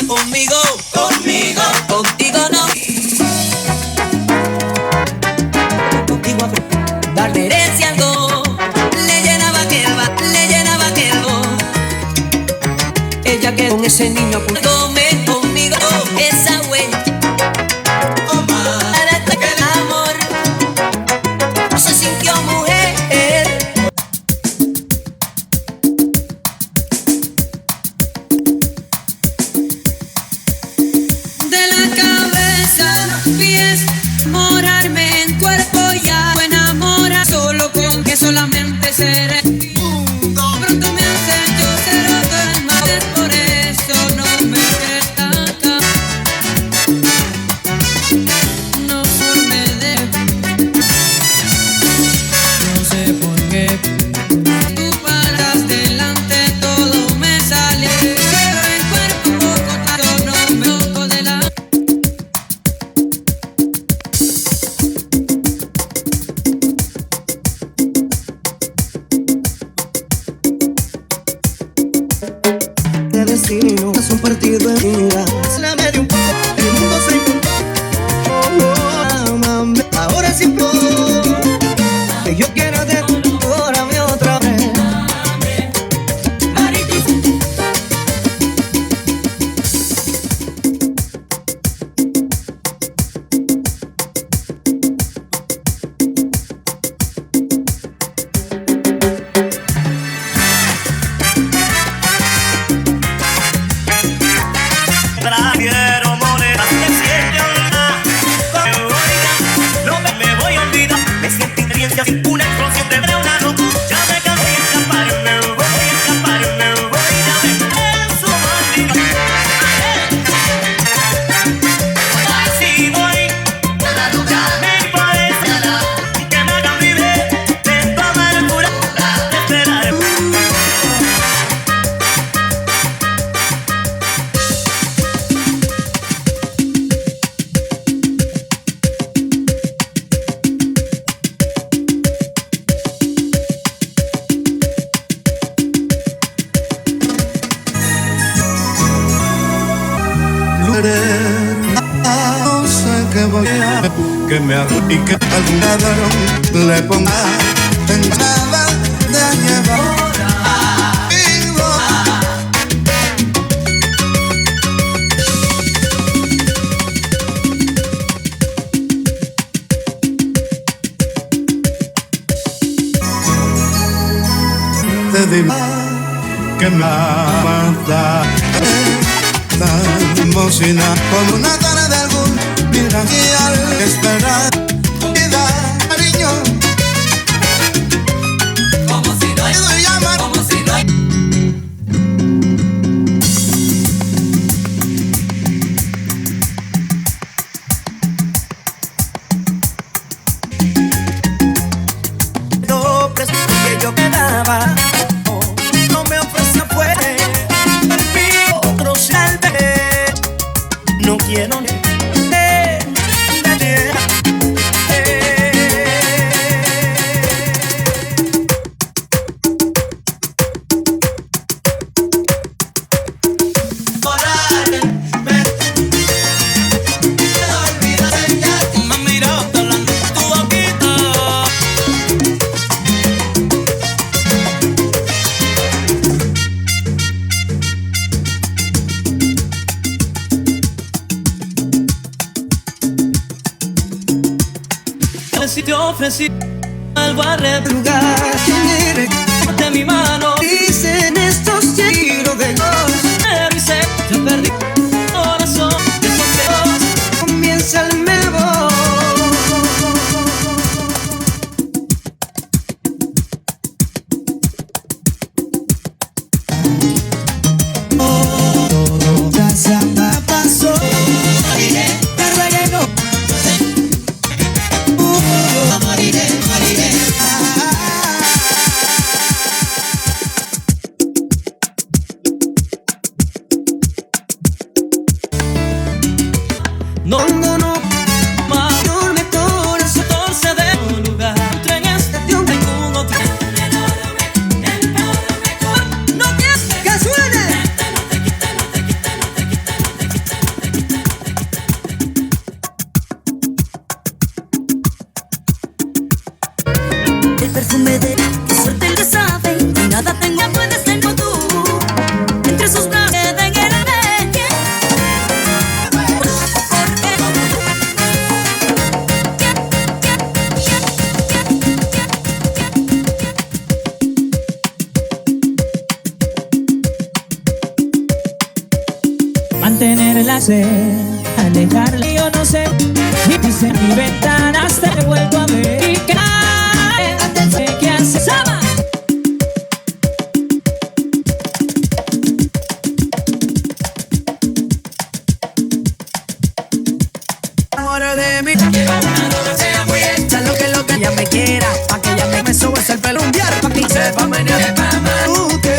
conmigo, conmigo, contigo no. Contigo a darle herencia algo, le llenaba aquello. Ella que con ese niño tome conmigo esa huella. Para que el amor no se sintió mujer. De la cabeza a los pies, morarme en cuerpo ya. Enamora solo con que solamente seré. Pronto me hace yo ser otro el mal, por eso no me queda acá. No me debe, no sé por qué. Tú paras delante, todo me sale. Pero el cuerpo un poco tardo, no me toco de la. De destino es un partido de vida. La medio un poco, el mundo se inundó. Mami, ahora sí puedo. Que yo quiero de tu órame otra vez. Trajeron monedas que siempre habla. No me voy a olvidar. Me siento experiencia sin una explosión de una. Ya me cansé de escapar, me voy a escapar, me voy a ver su maldita. Así voy, ya me parece que me hagan vivir de tu amargura, de esperar. No sé qué voy a que me haga y que algún ladrón le ponga en nada de llevar. Te digo que me mata. Estamos sin con una cara de algún mira y al esperar vida, cariño. Como si no hay, Te llaman como si no hay. No presentí que yo quedaba. No me ofrece fuerte. Otro salve. No quiero Si te ofrecí algo a lugar de mi mano, dicen estos tiros de Dios. pero hice, yo perdí corazón de esos dedos. Comienza el nuevo. Todo ya se pasó. Te ruegué no. Moriré. el perfume de qué suerte él sabe. Y nada tengo, puedes ser como tú. Entre sus brazos queda en el aire. Mantenerla sed, alejarla, yo no sé. Y dice en mi ventana te he vuelto a ver. Y cae, sé que hace Sama. Amor de mí, quiero una dura, sea muy hecha, lo que ella me quiera, pa' que ella me sube el pelo un día, pa' que sepa menear, tú que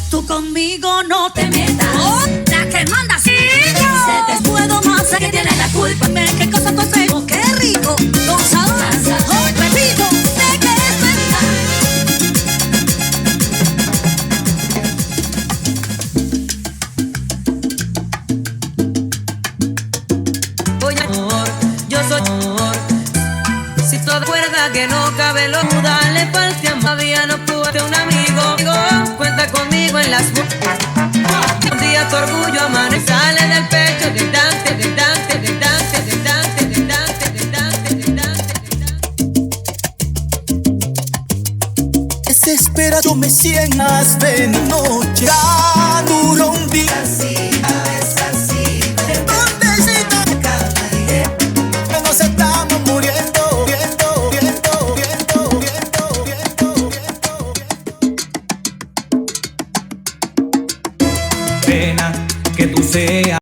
Tú conmigo no te metas. La que manda sí. Se te puedo más que tiene la culpa. Qué cosa tú haces, oh, qué rico. Gozador, oh, repito, sé que es verdad. Oye, amor, yo soy amor. Si tú acuerdas que no cabe lo duda, le falta todavía no pude un amigo. Cuenta conmigo en las un día tu orgullo amanece, sale del pecho, de dante, de dante, de dante, de dante, de dante, de dante, de dante. desesperado me sientas de noche, duro un día. Nos estamos muriendo, viendo, viendo, viendo, viendo, viendo, viendo. Pena que tú seas